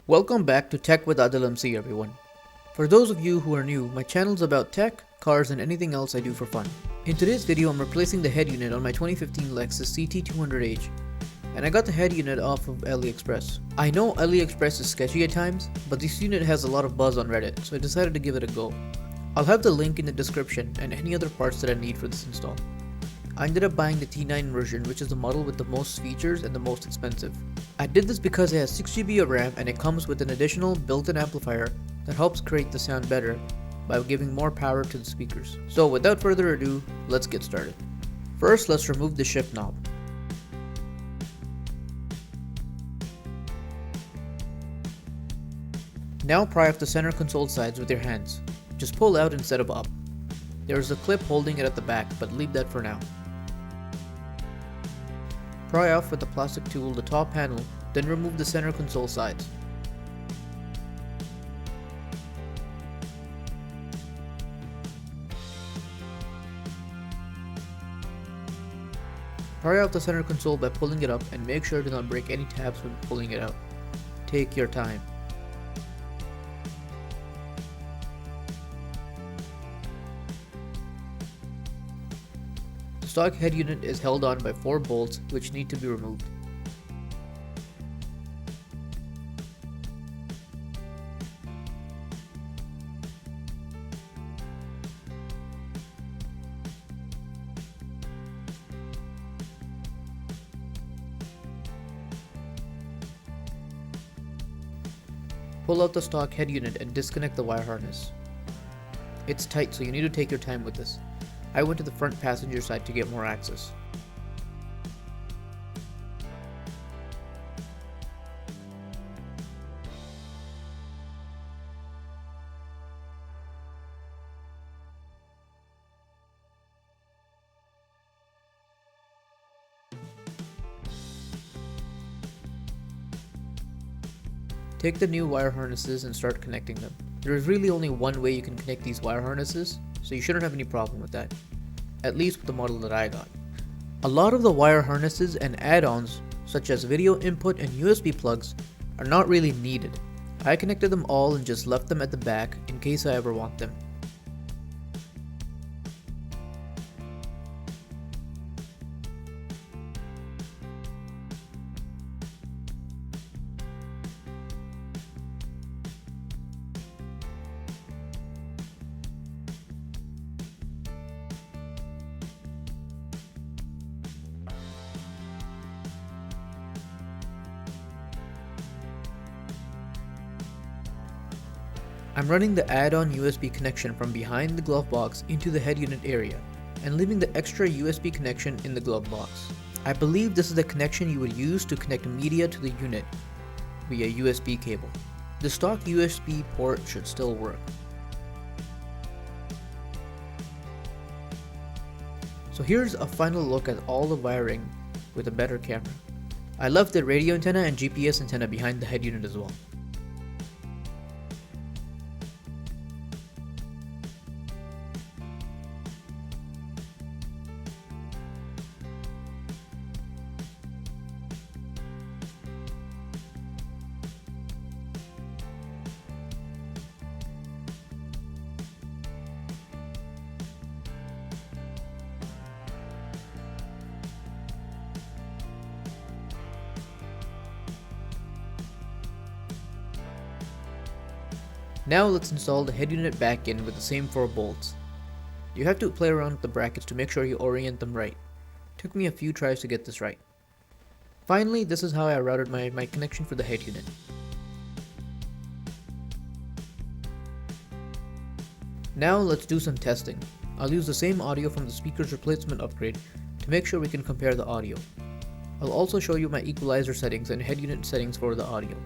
Welcome back to Tech with Adil MC, everyone. For those of you who are new, my channel is about tech, cars, and anything else I do for fun. In today's video, I'm replacing the head unit on my 2015 Lexus CT200H, and I got the head unit off of AliExpress. I know AliExpress is sketchy at times, but this unit has a lot of buzz on Reddit, so I decided to give it a go. I'll have the link in the description and any other parts that I need for this install. I ended up buying the T9 version, which is the model with the most features and the most expensive. I did this because it has 6GB of RAM and it comes with an additional built-in amplifier that helps create the sound better by giving more power to the speakers. So without further ado, let's get started. First, let's remove the shift knob. Now pry off the center console sides with your hands. Just pull out instead of up. There is a clip holding it at the back, but leave that for now. Pry off with the plastic tool the top panel, then remove the center console sides. Pry off the center console by pulling it up and make sure to not break any tabs when pulling it out. Take your time. The stock head unit is held on by 4 bolts which need to be removed. Pull out the stock head unit and disconnect the wire harness. It's tight, so you need to take your time with this. I went to the front passenger side to get more access. Take the new wire harnesses and start connecting them. There is really only one way you can connect these wire harnesses, so you shouldn't have any problem with that. At least with the model that I got. A lot of the wire harnesses and add-ons, such as video input and USB plugs, are not really needed. I connected them all and just left them at the back in case I ever want them. I'm running the add-on USB connection from behind the glove box into the head unit area and leaving the extra USB connection in the glove box. I believe this is the connection you would use to connect media to the unit via USB cable. The stock USB port should still work. So here's a final look at all the wiring with a better camera. I left the radio antenna and GPS antenna behind the head unit as well. Now let's install the head unit back in with the same 4 bolts. You have to play around with the brackets to make sure you orient them right. Took me a few tries to get this right. Finally, this is how I routed my connection for the head unit. Now let's do some testing. I'll use the same audio from the speaker's replacement upgrade to make sure we can compare the audio. I'll also show you my equalizer settings and head unit settings for the audio.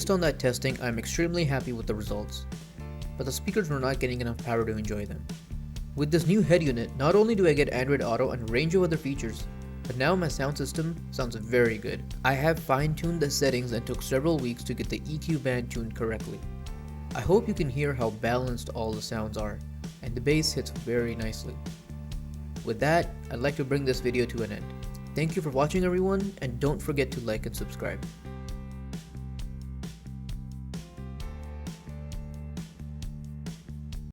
based on that testing, I'm extremely happy with the results. But the speakers were not getting enough power to enjoy them. With this new head unit, not only do I get Android Auto and a range of other features, but now my sound system sounds very good. I have fine-tuned the settings and took several weeks to get the EQ band tuned correctly. I hope you can hear how balanced all the sounds are, and the bass hits very nicely. With that, I'd like to bring this video to an end. Thank you for watching everyone, and don't forget to like and subscribe.